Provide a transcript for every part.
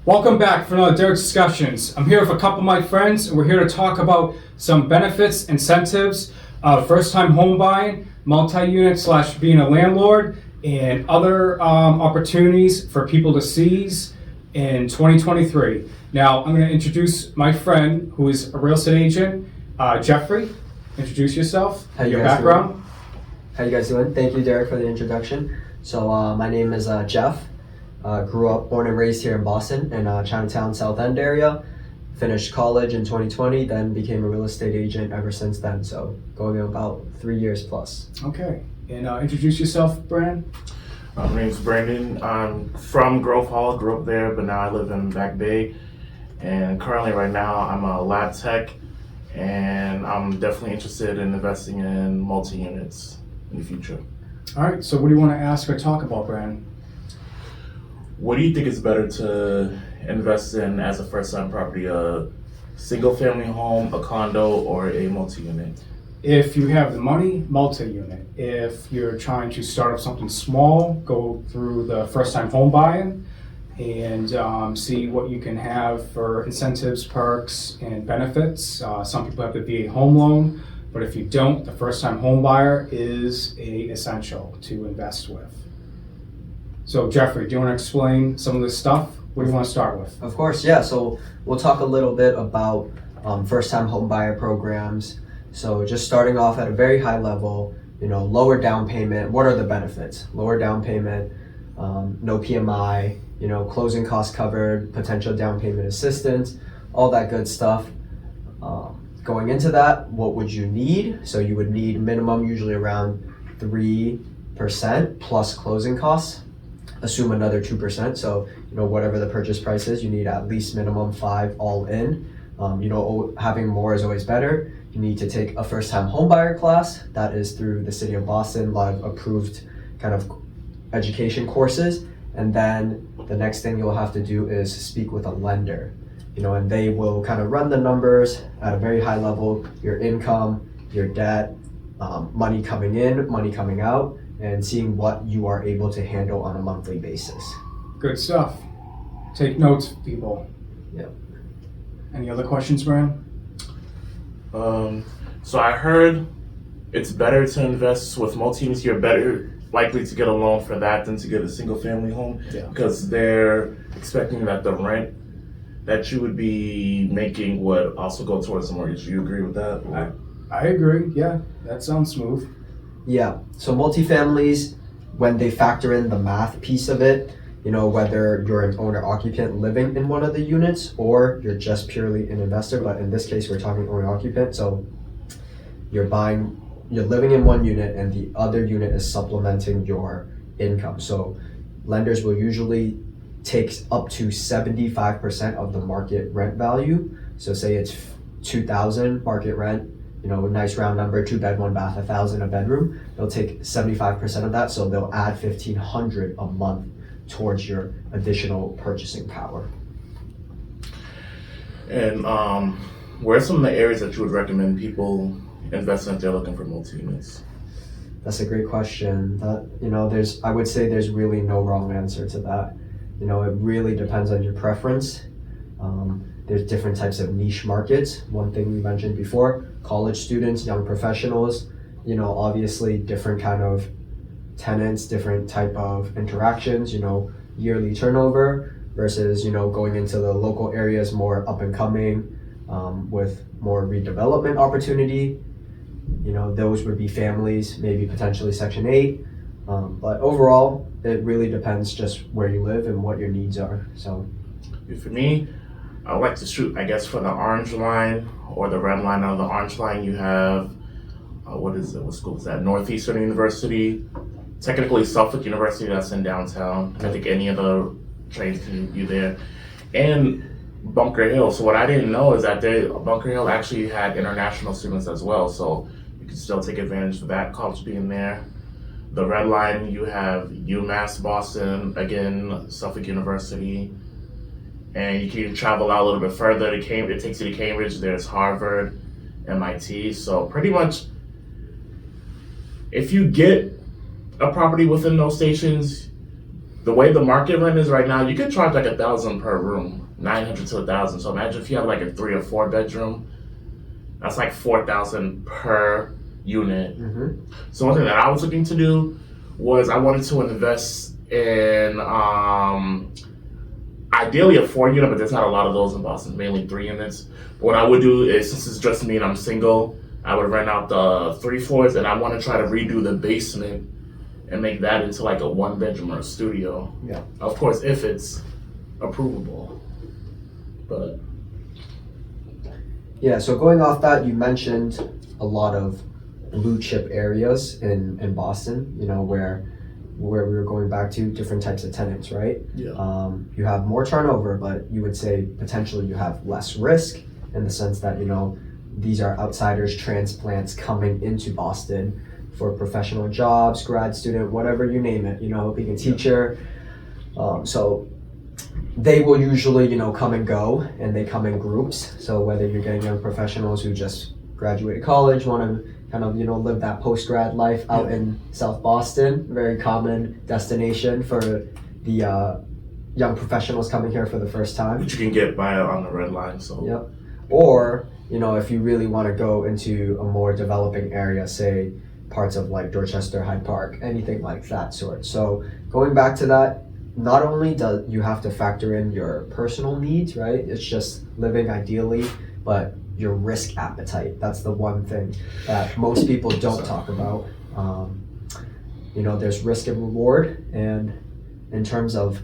Welcome back for another Derek's Discussions. I'm here with a couple of my friends, and we're here to talk about some benefits, incentives, first-time home buying, multi-unit / being a landlord, and other opportunities for people to seize in 2023. Now, I'm going to introduce my friend, who is a real estate agent, Jeffrey. Introduce yourself, your background. Doing? How you guys doing? Thank you, Derek, for the introduction. So my name is Jeff. Grew up, born and raised here in Boston in Chinatown, South End area. Finished college in 2020, then became a real estate agent ever since then. So going on about 3 years plus. Okay, and introduce yourself, Brandon. My name's Brandon. I'm from Grove Hall, grew up there, but now I live in Back Bay. And currently right now I'm a lab tech, and I'm definitely interested in investing in multi-units in the future. All right, so what do you want to ask or talk about, Brandon? What do you think is better to invest in as a first-time property, a single-family home, a condo, or a multi-unit? If you have the money, multi-unit. If you're trying to start up something small, go through the first-time home buying and see what you can have for incentives, perks, and benefits. Some people have the VA home loan, but if you don't, the first-time home buyer is a essential to invest with. So Jeffrey, do you want to explain some of this stuff? What do you want to start with? Of course, yeah. So we'll talk a little bit about first-time home buyer programs. So just starting off at a very high level, lower down payment. What are the benefits? Lower down payment, no PMI, closing costs covered, potential down payment assistance, all that good stuff. Going into that, what would you need? So you would need minimum usually around 3% plus closing costs. Assume another 2%. So, whatever the purchase price is, you need at least minimum 5 all in. Having more is always better. You need to take a first-time homebuyer class. That is through the city of Boston, a lot of approved kind of education courses. And then the next thing you'll have to do is speak with a lender, and they will kind of run the numbers at a very high level, your income, your debt, money coming in, money coming out, and seeing what you are able to handle on a monthly basis. Good stuff. Take notes, people. Yep. Any other questions, Brian? So I heard it's better to invest with multi-units. You're better likely to get a loan for that than to get a single-family home, because they're expecting that the rent that you would be making would also go towards the mortgage. Do you agree with that? I agree. Yeah, that sounds smooth. Yeah, so multifamilies, when they factor in the math piece of it, whether you're an owner-occupant living in one of the units or you're just purely an investor, but in this case, we're talking owner-occupant. So you're living in one unit and the other unit is supplementing your income. So lenders will usually take up to 75% of the market rent value. So say it's $2,000 market rent, a nice round number, 2 bed, 1 bath, $1,000 a bedroom. They'll take 75% of that, so they'll add $1,500 a month towards your additional purchasing power. And where are some of the areas that you would recommend people invest in if they're looking for multi-units? That's a great question. I would say there's really no wrong answer to that. It really depends on your preference. There's different types of niche markets. One thing we mentioned before, college students, young professionals, obviously different kind of tenants, different type of interactions, yearly turnover versus, going into the local areas more up and coming with more redevelopment opportunity. Those would be families, maybe potentially Section 8. But overall, it really depends just where you live and what your needs are. So, for me, I would like to shoot, I guess, for the orange line or the red line. On the orange line, you have, what school is that? Northeastern University, technically Suffolk University, that's in downtown. I think any of the trains can get you there. And Bunker Hill. So what I didn't know is that Bunker Hill actually had international students as well. So you can still take advantage of that college being there. The red line, you have UMass Boston, again, Suffolk University. And you can travel out a little bit further to Cambridge. It takes you to Cambridge. There's Harvard, MIT. So pretty much, if you get a property within those stations, the way the market rent is right now, you could charge like $1,000 per room, 900 to 1,000. So imagine if you have like a 3 or 4 bedroom, that's like 4,000 per unit. So one thing that I was looking to do was I wanted to invest in ideally a 4-unit, but there's not a lot of those in Boston, mainly 3 units. But what I would do is, since it's just me and I'm single, I would rent out the 3 floors, and I want to try to redo the basement and make that into like a 1-bedroom or a studio. Yeah. Of course, if it's approvable. But Yeah, so going off that, you mentioned a lot of blue chip areas in Boston, where we were going back to different types of tenants, right? yeah. You have more turnover, but you would say potentially you have less risk in the sense that, these are outsiders, transplants coming into Boston for professional jobs, grad student, whatever you name it, being a teacher. So they will usually, come and go, and they come in groups. So whether you're getting young professionals who just graduated college, want to kind of, live that post-grad life out in South Boston, very common destination for the young professionals coming here for the first time. But you can get by on the red line, so. Yep. Or, if you really want to go into a more developing area, say parts of like Dorchester, Hyde Park, anything like that sort. So going back to that, not only do you have to factor in your personal needs, right? It's just living ideally, but your risk appetite. That's the one thing that most people don't talk about. There's risk and reward, and in terms of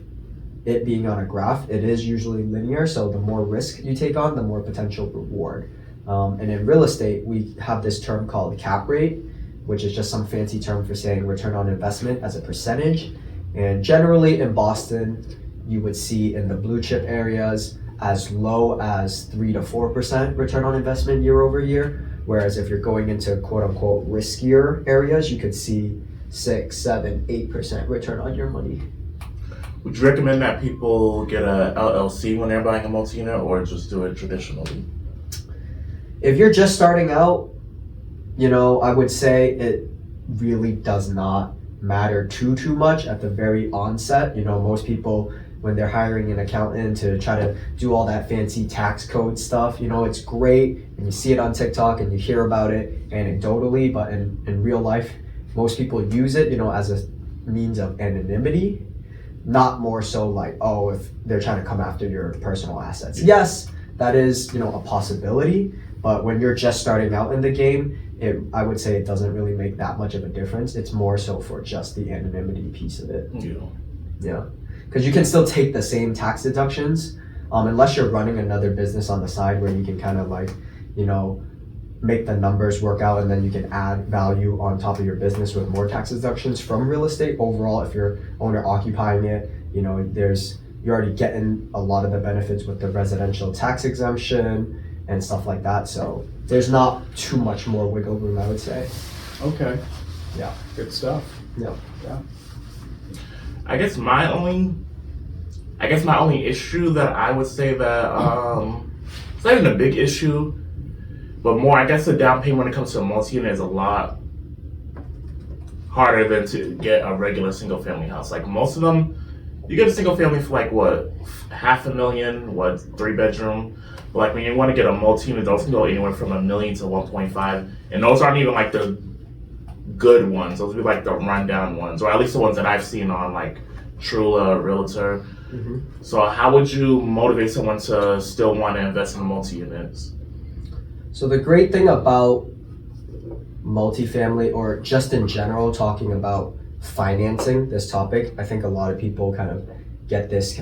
it being on a graph, it is usually linear. So the more risk you take on, the more potential reward. And in real estate, we have this term called cap rate, which is just some fancy term for saying return on investment as a percentage. And generally in Boston, you would see in the blue chip areas as low as 3 to 4% return on investment year over year. Whereas if you're going into quote unquote riskier areas, you could see 6, 7, 8% return on your money. Would you recommend that people get a LLC when they're buying a multi-unit, or just do it traditionally? If you're just starting out, I would say it really does not matter too much at the very onset. Most people, when they're hiring an accountant to try to do all that fancy tax code stuff, it's great and you see it on TikTok and you hear about it anecdotally, but in real life, most people use it, as a means of anonymity, not more so like, if they're trying to come after your personal assets. Yes, that is, a possibility, but when you're just starting out in the game, I would say it doesn't really make that much of a difference. It's more so for just the anonymity piece of it. Yeah. Because you can still take the same tax deductions, unless you're running another business on the side where you can kind of like, make the numbers work out, and then you can add value on top of your business with more tax deductions from real estate. Overall, if you're owner occupying it, you're already getting a lot of the benefits with the residential tax exemption and stuff like that. So there's not too much more wiggle room, I would say. Okay. Yeah. Good stuff. Yeah. Yeah. I guess my only issue that I would say that it's not even a big issue, but more, I guess the down payment when it comes to a multi-unit is a lot harder than to get a regular single family house. Like most of them, you get a single family for like what, $500,000, 3 bedroom. But like when you want to get a multi-unit, those can go anywhere from $1 million to 1.5, and those aren't even like the good ones. Those would be like the rundown ones, or at least the ones that I've seen on like Trula, Realtor. Mm-hmm. So how would you motivate someone to still want to invest in multi-units? So the great thing about multifamily, or just in general talking about financing this topic, I think a lot of people kind of get this.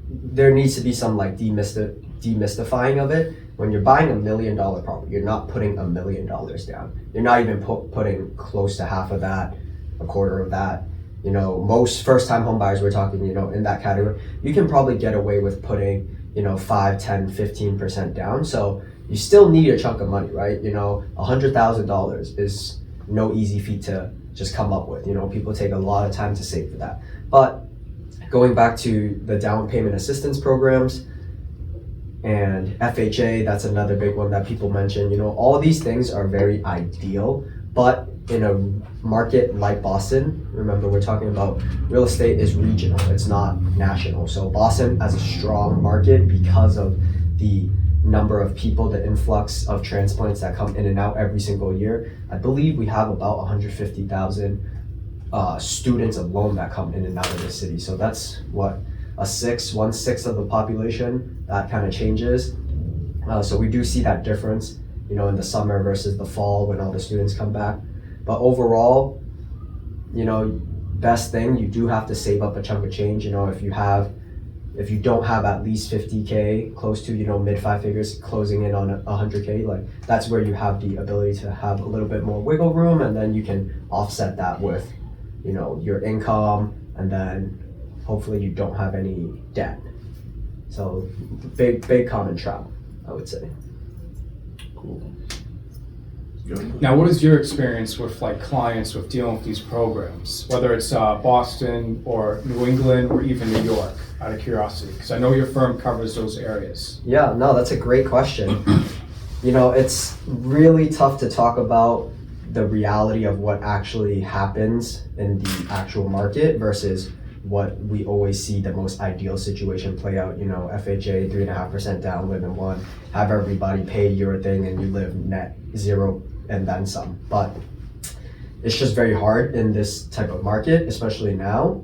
There needs to be some like demystifying of it. When you're buying $1 million property, you're not putting $1 million down. You're not even putting close to half of that, a quarter of that. Most first-time home buyers, we're talking, in that category, you can probably get away with putting, 5, 10, 15% down. So you still need a chunk of money, right? $100,000 is no easy feat to just come up with. People take a lot of time to save for that. But going back to the down payment assistance programs and FHA, that's another big one that people mention. All of these things are very ideal, But in a market like Boston, remember we're talking about real estate is regional, it's not national. So Boston has a strong market because of the number of people, the influx of transplants that come in and out every single year. I believe we have about 150,000 students alone that come in and out of the city. So that's what, 1/6 of the population. That kind of changes. So we do see that difference, you know, in the summer versus the fall when all the students come back. But overall, you know, best thing, you do have to save up a chunk of change. You know, if you don't have at least 50K, close to, you know, mid 5 figures, closing in on 100K, like that's where you have the ability to have a little bit more wiggle room, and then you can offset that with, you know, your income, and then hopefully you don't have any debt. So big common trap, I would say. Cool. Now, what is your experience with like clients with dealing with these programs, whether it's Boston or New England or even New York, out of curiosity? Because I know your firm covers those areas. Yeah, no, that's a great question. You know, it's really tough to talk about the reality of what actually happens in the actual market versus what we always see the most ideal situation play out. You know, FHA 3.5% down, live in one, have everybody pay your thing and you live net zero and then some. But it's just very hard in this type of market, especially now.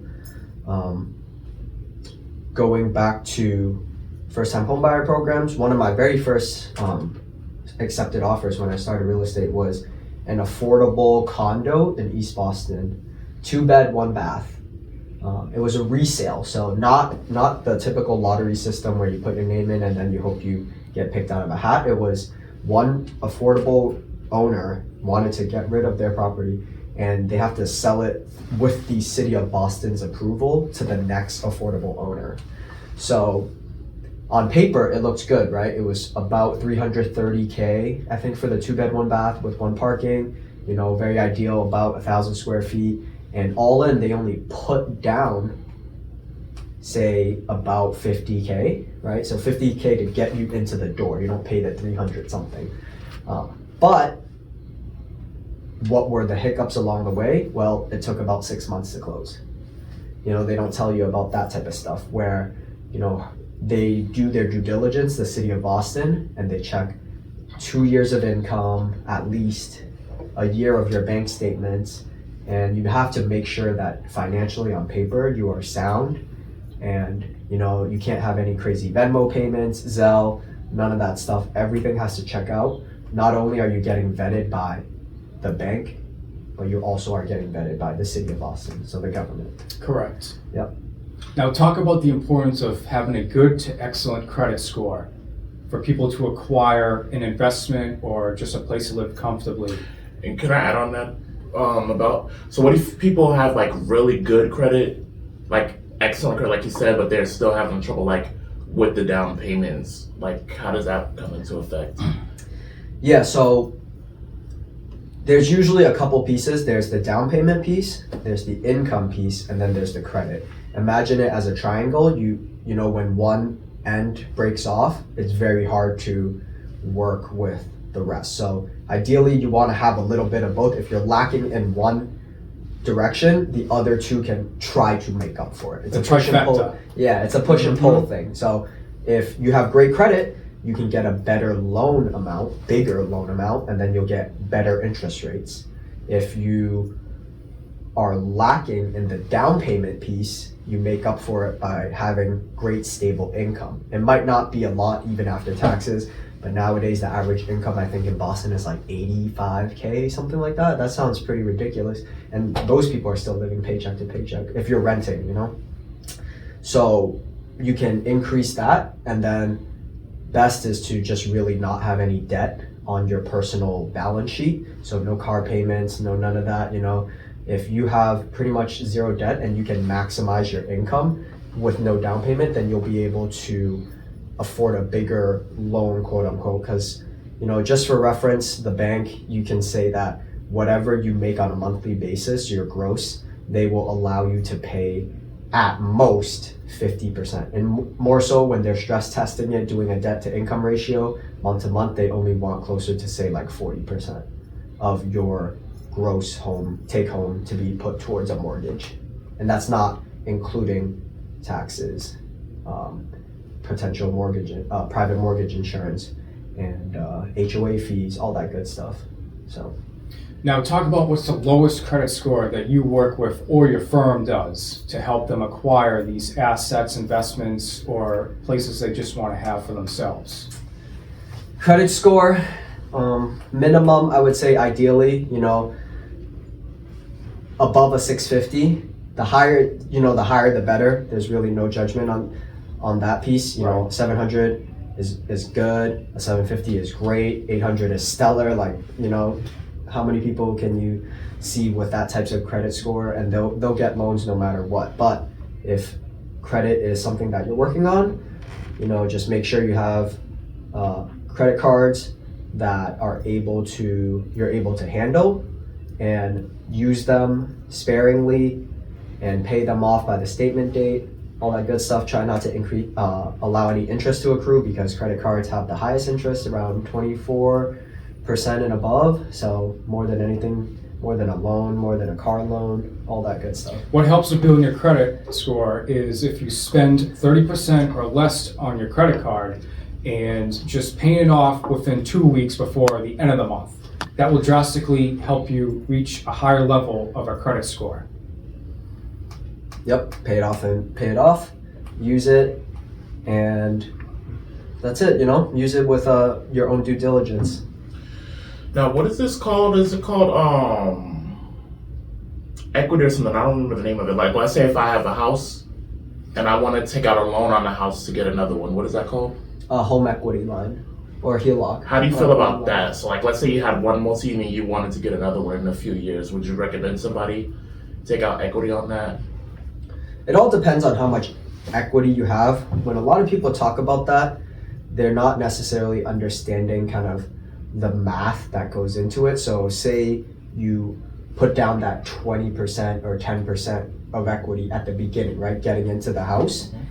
Going back to first-time homebuyer programs, one of my very first accepted offers when I started real estate was an affordable condo in East Boston, 2-bed, 1-bath. It was a resale, so not the typical lottery system where you put your name in and then you hope you get picked out of a hat. It was one affordable owner wanted to get rid of their property, and they have to sell it with the city of Boston's approval to the next affordable owner. So on paper, it looks good, right? It was about 330K, I think, for the 2-bed, 1-bath with 1 parking, you know, very ideal, about 1,000 square feet. And all in, they only put down, say, about 50K, right? So 50K to get you into the door. You don't pay the 300 something. But what were the hiccups along the way? Well, it took about 6 months to close. You know, they don't tell you about that type of stuff where, you know, they do their due diligence, the city of Boston, and they check 2 years of income, at least a year of your bank statements, and you have to make sure that financially on paper you are sound, and you know, you can't have any crazy Venmo payments, Zelle, none of that stuff. Everything has to check out. Not only are you getting vetted by the bank, but you also are getting vetted by the city of Boston, so the government. Correct. Yep. Now, talk about the importance of having a good to excellent credit score for people to acquire an investment or just a place to live comfortably. And can I add on that? So what if people have like really good credit, like excellent credit, like you said, but they're still having trouble like with the down payments? Like, how does that come into effect? Yeah, so there's usually a couple pieces. There's the down payment piece, there's the income piece, and then there's the credit. Imagine it as a triangle. You know, when one end breaks off, it's very hard to work with the rest. So ideally you want to have a little bit of both. If you're lacking in one direction, the other two can try to make up for it. It's a push and pull. Yeah, it's a push and pull thing. So if you have great credit, you can get a better loan amount, bigger loan amount, and then you'll get better interest rates. If you are lacking in the down payment piece, you make up for it by having great stable income. It might not be a lot even after taxes, but nowadays the average income I think in Boston is like 85K, something like that. That sounds pretty ridiculous. And those people are still living paycheck to paycheck if you're renting, you know? So you can increase that, and then best is to just really not have any debt on your personal balance sheet. So no car payments, no none of that, you know? If you have pretty much zero debt and you can maximize your income with no down payment, then you'll be able to afford a bigger loan, quote unquote, because, you know, just for reference, the bank, you can say that whatever you make on a monthly basis, your gross, they will allow you to pay at most 50%. And more so when they're stress testing it, doing a debt to income ratio, month to month, they only want closer to say like 40% of your gross take home to be put towards a mortgage. And that's not including taxes, potential mortgage, private mortgage insurance, and HOA fees, all that good stuff. So Now talk about what's the lowest credit score that you work with or your firm does to help them acquire these assets, investments, or places they just want to have for themselves. credit score, minimum, I would say ideally, above a 650. The higher, the higher the better. There's really no judgment on that piece. Right. 700 is good. A 750 is great. 800 is stellar. Like, how many people can you see with that types of credit score, and they'll get loans no matter what. But if credit is something that you're working on, just make sure you have credit cards that you're able to handle, and use them sparingly and pay them off by the statement date, all that good stuff. Try not to allow any interest to accrue, because credit cards have the highest interest, around 24% and above. So more than anything, more than a loan, more than a car loan, all that good stuff. What helps with building your credit score is if you spend 30% or less on your credit card and just paying it off within 2 weeks before the end of the month. That will drastically help you reach a higher level of a credit score. Yep, pay it off, use it, and that's it. Use it with your own due diligence. Now, what is this called? Is it called equity or something? I don't remember the name of it. Like, let's say if I have a house and I want to take out a loan on the house to get another one. What is that called? A home equity line or HELOC. How do you feel about that? So, like, let's say you had one multi and you wanted to get another one in a few years. Would you recommend somebody take out equity on that? It all depends on how much equity you have. When a lot of people talk about that, they're not necessarily understanding kind of the math that goes into it. So say you put down that 20% or 10% of equity at the beginning, right? Getting into the house. Mm-hmm.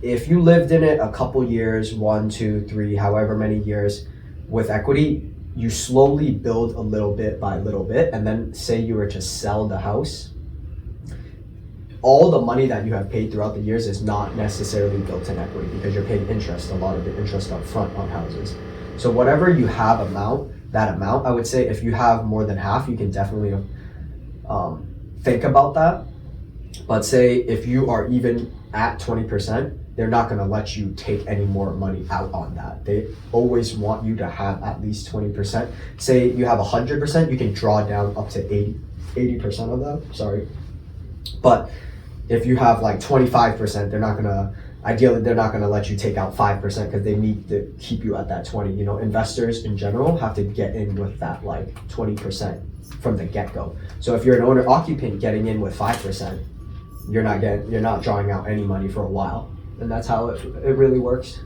If you lived in it a couple years, 1, 2, 3, however many years with equity, you slowly build a little bit by little bit. And then say you were to sell the house, all the money that you have paid throughout the years is not necessarily built in equity, because you're paying interest, a lot of the interest up front on houses. So whatever you have that amount, I would say if you have more than half, you can definitely think about that. But say if you are even at 20%, they're not going to let you take any more money out on that. They always want you to have at least 20%. Say you have 100%, you can draw down up to 80% of that, sorry. But if you have like 25%, ideally they're not gonna let you take out 5%, because they need to keep you at that 20. Investors in general have to get in with that like 20% from the get-go. So if you're an owner occupant getting in with 5%, you're not drawing out any money for a while. And that's how it really works.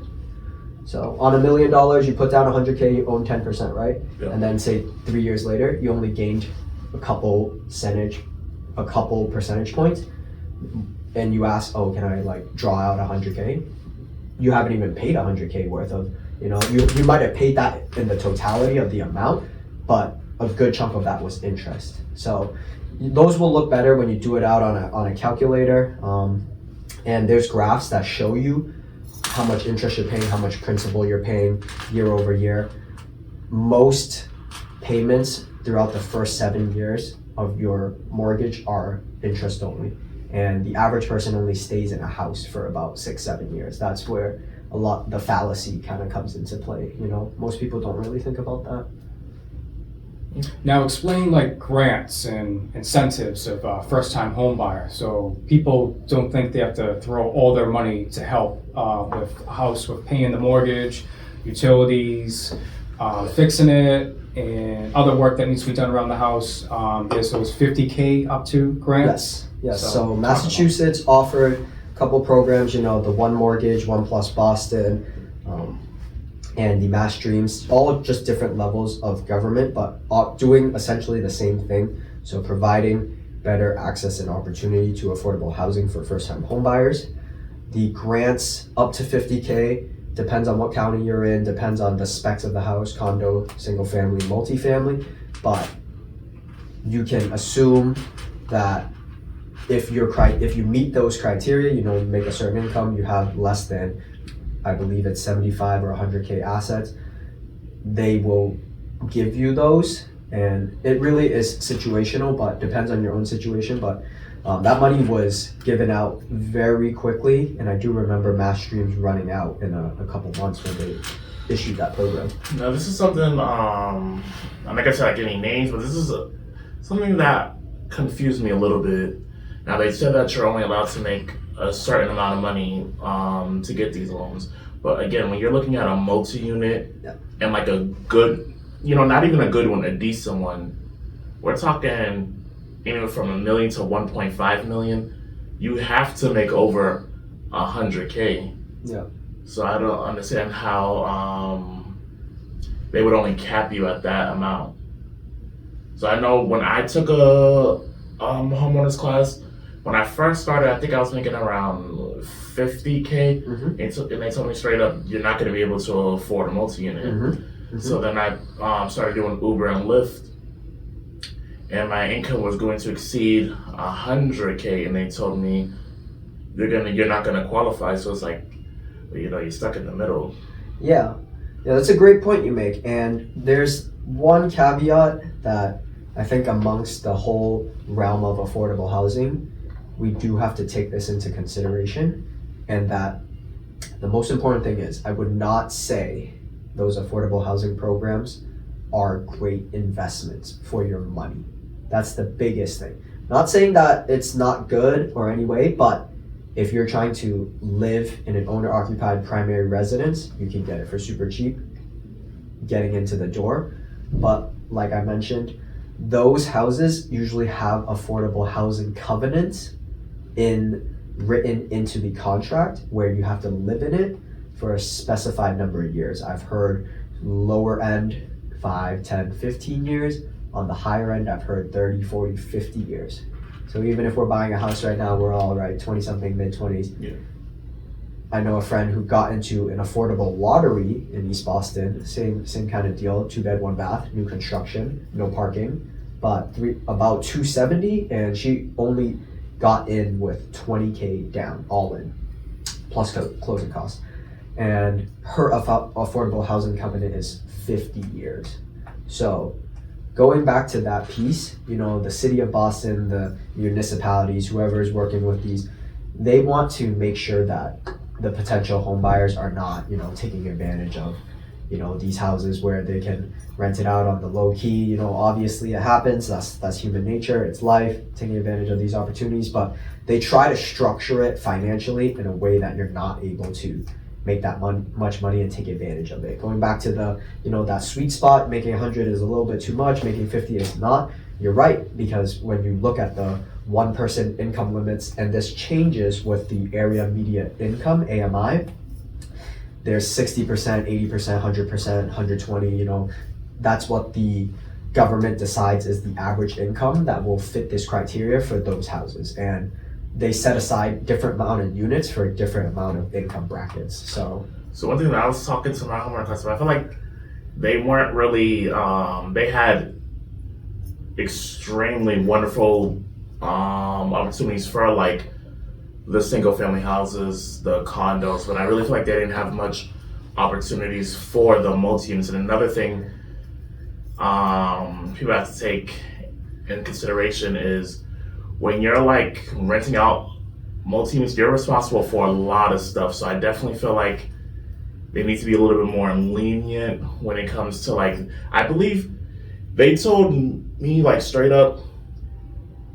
So on $1 million, you put down 100K, you own 10%, right? Yeah. And then say 3 years later, you only gained a couple percentage points, and you ask, oh, can I like draw out 100K? You haven't even paid 100K worth of, you might have paid that in the totality of the amount, but a good chunk of that was interest. So those will look better when you do it out on a calculator. And there's graphs that show you how much interest you're paying, how much principal you're paying year over year. Most payments throughout the first 7 years of your mortgage are interest only. And the average person only stays in a house for about 6-7 years. That's where the fallacy kind of comes into play. Most people don't really think about that. Now explain like grants and incentives of first-time home buyer. So people don't think they have to throw all their money to help with a house, with paying the mortgage, utilities, fixing it, and other work that needs to be done around the house. There's those 50K up to grants. Yes. So Massachusetts offered a couple programs, the One Mortgage, One Plus Boston, and the Mass Dreams, all just different levels of government, but doing essentially the same thing. So providing better access and opportunity to affordable housing for first-time home buyers. The grants up to 50K, depends on what county you're in, depends on the specs of the house, condo, single family, multifamily, but you can assume that if you meet those criteria, you make a certain income, you have less than, I believe it's 75 or 100K assets, they will give you those. And it really is situational, but depends on your own situation. But that money was given out very quickly, and I do remember Mass Streams running out in a couple months when they issued that program. Now, this is something, I'm not gonna say like any names, but this is something that confused me a little bit. Now, they said that you're only allowed to make a certain amount of money to get these loans. But again, when you're looking at a multi-unit and like a good, not even a good one, a decent one, we're talking anywhere from $1 million to 1.5 million. You have to make over 100K. Yeah. So I don't understand how they would only cap you at that amount. So I know when I took a homeowners class, when I first started, I think I was making around 50K, and they told me straight up, you're not going to be able to afford a multi-unit. So then I started doing Uber and Lyft, and my income was going to exceed 100K, and they told me you're not gonna qualify. So it's like, you're stuck in the middle. Yeah, that's a great point you make. And there's one caveat that I think amongst the whole realm of affordable housing, we do have to take this into consideration, and that the most important thing is, I would not say those affordable housing programs are great investments for your money. That's the biggest thing. Not saying that it's not good or any way, but if you're trying to live in an owner-occupied primary residence, you can get it for super cheap, getting into the door. But like I mentioned, those houses usually have affordable housing covenants written into the contract where you have to live in it for a specified number of years. I've heard lower end 5, 10, 15 years. On the higher end, I've heard 30, 40, 50 years. So even if we're buying a house right now, we're all right, 20 something, mid 20s. Yeah. I know a friend who got into an affordable lottery in East Boston, same kind of deal, 2-bed, 1-bath, new construction, no parking, but about 270, and she only got in with 20K down, all in, plus closing costs. And her affordable housing covenant is 50 years. So going back to that piece, the city of Boston, the municipalities, whoever is working with these, they want to make sure that the potential home buyers are not, taking advantage of, these houses where they can rent it out on the low key. Obviously it happens. That's human nature. It's life, taking advantage of these opportunities. But they try to structure it financially in a way that you're not able to make that much money and take advantage of it. Going back to the, that sweet spot, making 100 is a little bit too much, making 50 is not. You're right, because when you look at the one person income limits, and this changes with the area median income, AMI, there's 60%, 80%, 100%, 120, that's what the government decides is the average income that will fit this criteria for those houses. And they set aside different amount of units for a different amount of income brackets. So one thing that I was talking to my homeowner customer, I feel like they weren't really, they had extremely wonderful opportunities for like the single family houses, the condos, but I really feel like they didn't have much opportunities for the multi-units. And another thing people have to take in consideration is when you're like renting out multi-units, you're responsible for a lot of stuff. So I definitely feel like they need to be a little bit more lenient when it comes to like, I believe they told me like straight up,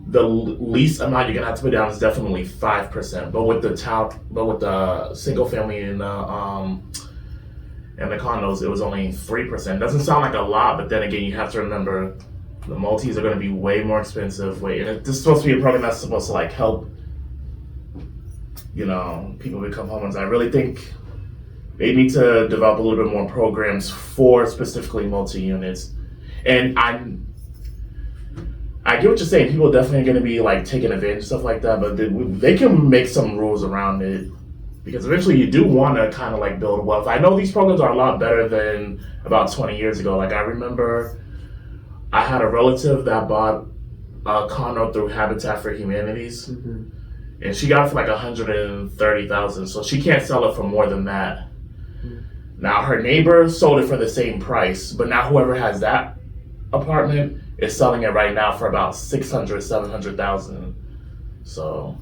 the least amount you're gonna have to put down is definitely 5%. But with the single family and the condos, it was only 3%. Doesn't sound like a lot, but then again, you have to remember the multis are going to be way more expensive. And this is supposed to be a program that's supposed to like help, people become homeowners. I really think they need to develop a little bit more programs for specifically multi-units. And I get what you're saying. People are definitely going to be like taking advantage of stuff like that, but they can make some rules around it, because eventually you do want to kind of like build wealth. I know these programs are a lot better than about 20 years ago. Like I remember I had a relative that bought a condo through Habitat for Humanities, Mhm. and she got it for like 130,000. So she can't sell it for more than that. Now her neighbor sold it for the same price, but now whoever has that apartment is selling it right now for about 600, 700,000. So,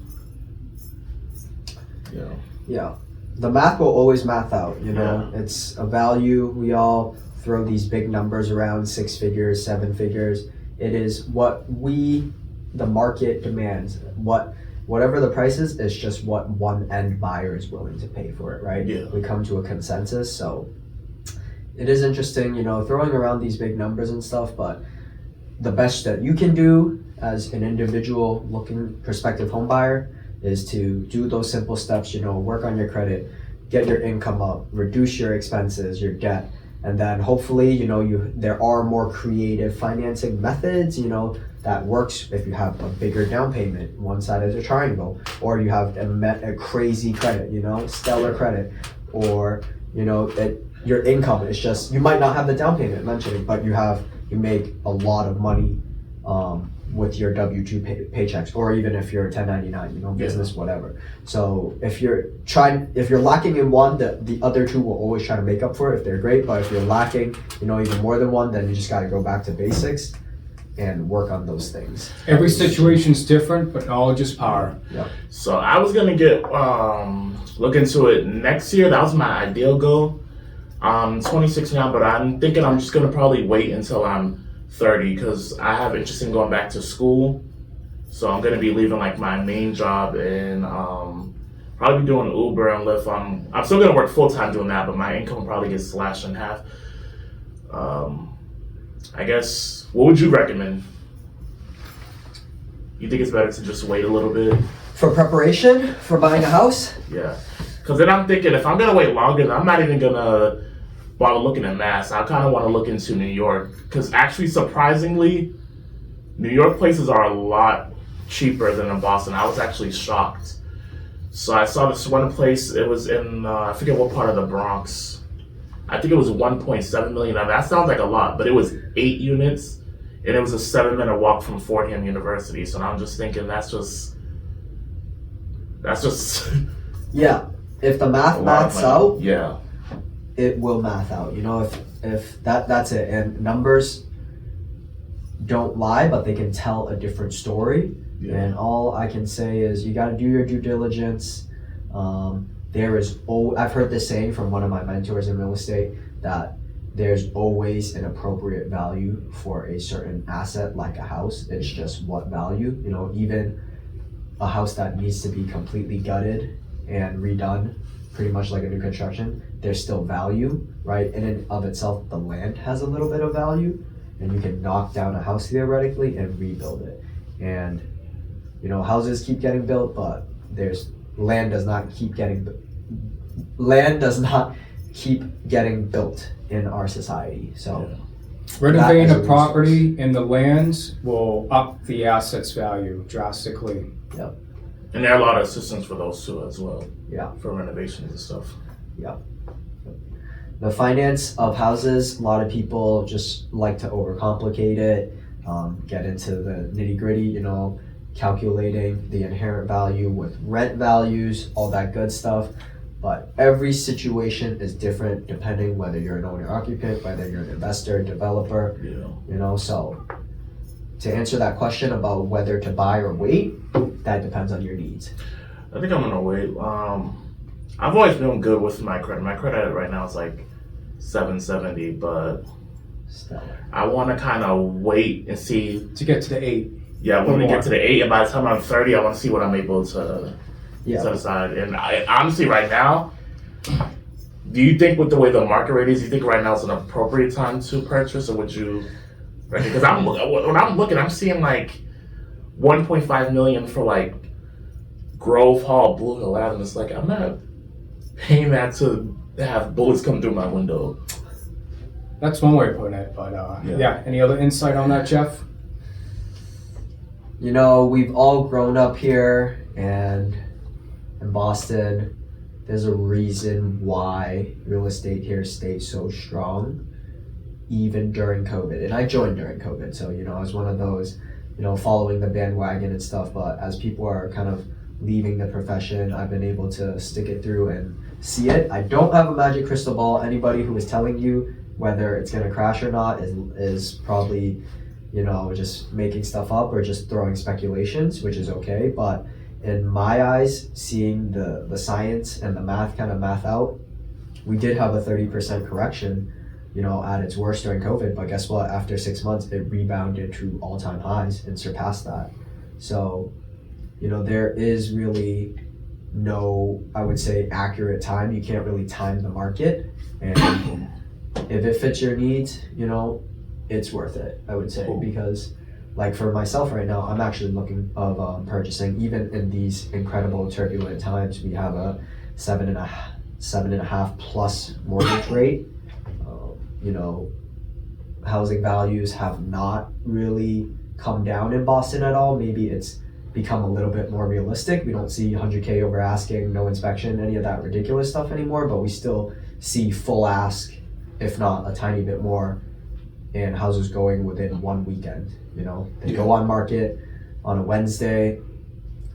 you know. Yeah, the math will always math out, you know. It's a value. We all throw these big numbers around, 6 figures, 7 figures. It is what the market demands. Whatever the price is, it's just what one end buyer is willing to pay for it, right? Yeah. We come to a consensus, so it is interesting, you know, throwing around these big numbers and stuff, but the best that you can do as an individual looking prospective home buyer is to do those simple steps, you know, work on your credit, get your income up, reduce your expenses, your debt, and then hopefully, you know, there are more creative financing methods, you know, that works if you have a bigger down payment, one side of the triangle, or you have a crazy credit, you know, stellar credit, or, you know, that your income is just, you might not have the down payment mentioned, but you make a lot of money with your W-2 paychecks, or even if you're a 1099, you know, business, whatever. So if you're lacking in one, the other two will always try to make up for it if they're great. But if you're lacking, you know, even more than one, then you just got to go back to basics and work on those things. Every situation's different, but knowledge is power. Yep. So I was gonna look into it next year. That was my ideal goal. 26 now, but I'm thinking I'm just gonna probably wait until I'm 30 because I have interest in going back to school. So I'm gonna be leaving like my main job and probably be doing Uber and Lyft. I'm still gonna work full time doing that, but my income will probably get slashed in half. I guess, what would you recommend? You think it's better to just wait a little bit? For preparation for buying a house? Yeah. Because then I'm thinking if I'm going to wait longer, then I'm not even going to bother looking at Mass. I kind of want to look into New York. Because actually, surprisingly, New York places are a lot cheaper than in Boston. I was actually shocked. So I saw this one place, it was in, I forget what part of the Bronx. I think it was 1.7 million. I mean, that sounds like a lot, but it was 8 units, and it was a 7-minute walk from Fordham University. So I'm just thinking that's just Yeah, if the math maths out, yeah, it will math out. You know, if that's it. And numbers don't lie, but they can tell a different story. Yeah. And all I can say is you got to do your due diligence. I've heard this saying from one of my mentors in real estate that there's always an appropriate value for a certain asset like a house. It's just what value, you know, even a house that needs to be completely gutted and redone, pretty much like a new construction, there's still value, right? In and of itself, the land has a little bit of value, and you can knock down a house theoretically and rebuild it. And, you know, houses keep getting built, but land does not keep getting built in our society. So renovating that a is property and the land will up the asset's value drastically. Yep. And there are a lot of assistance for those too as well. Yeah. For renovations and stuff. Yeah. The finance of houses, a lot of people just like to overcomplicate it, get into the nitty gritty, you know, calculating the inherent value with rent values, all that good stuff. But every situation is different depending whether you're an owner occupant, whether you're an investor, developer, you know, so to answer that question about whether to buy or wait, that depends on your needs. I think I'm gonna wait. I've always been good with my credit. My credit right now is like 770, but Stellar. I want to kind of wait and see. To get to the 8. Yeah, when we get to the 8, and by the time I'm 30, I want to see what I'm able to set aside. And honestly, right now, do you think with the way the market rate is, you think right now is an appropriate time to purchase, or would you? Because when I'm looking, I'm seeing like 1.5 million for like Grove Hall, Blue Hill Avenue. It's like I'm not paying that to have bullets come through my window. That's one way of putting it, but yeah. Any other insight on that, Jeff? You know, we've all grown up here, and in Boston, there's a reason why real estate here stayed so strong, even during COVID. And I joined during COVID, so, you know, I was one of those following the bandwagon and stuff. But as people are kind of leaving the profession, I've been able to stick it through and see it. I don't have a magic crystal ball. Anybody who is telling you whether it's going to crash or not is probably, just making stuff up or just throwing speculations, which is okay. But in my eyes, seeing the science and the math kind of math out, we did have a 30% correction, at its worst during COVID. But guess what? After 6 months, it rebounded to all-time highs and surpassed that. So, there is really no, I would say, accurate time. You can't really time the market. And if it fits your needs, it's worth it, I would say. Because like for myself right now, I'm actually looking of purchasing, even in these incredible turbulent times. We have a 7.5 plus mortgage rate. Housing values have not really come down in Boston at all. Maybe it's become a little bit more realistic. We don't see 100K over asking, no inspection, any of that ridiculous stuff anymore, but we still see full ask, if not a tiny bit more, and houses going within one weekend. They go on market on a Wednesday,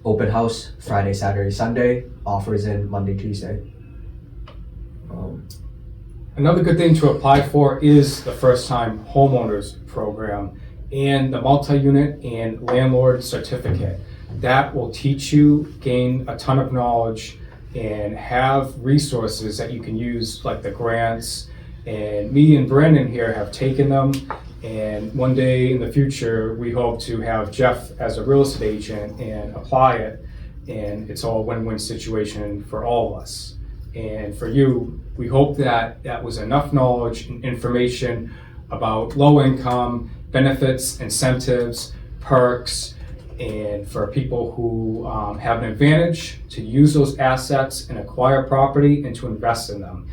open house Friday, Saturday, Sunday, offers in Monday, Tuesday. Another good thing to apply for is the first-time homeowners program and the multi-unit and landlord certificate. That will teach you, gain a ton of knowledge, and have resources that you can use, like the grants. And me and Brandon here have taken them, and one day in the future, we hope to have Jeff as a real estate agent and apply it, and it's all a win-win situation for all of us. And for you, we hope that that was enough knowledge and information about low income, benefits, incentives, perks, and for people who have an advantage to use those assets and acquire property and to invest in them.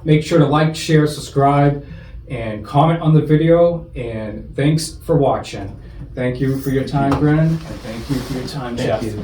Make sure to like, share, subscribe, and comment on the video. And thanks for watching. Thank you for your time, Brennan, and thank you for your time, Jeff. Thank you.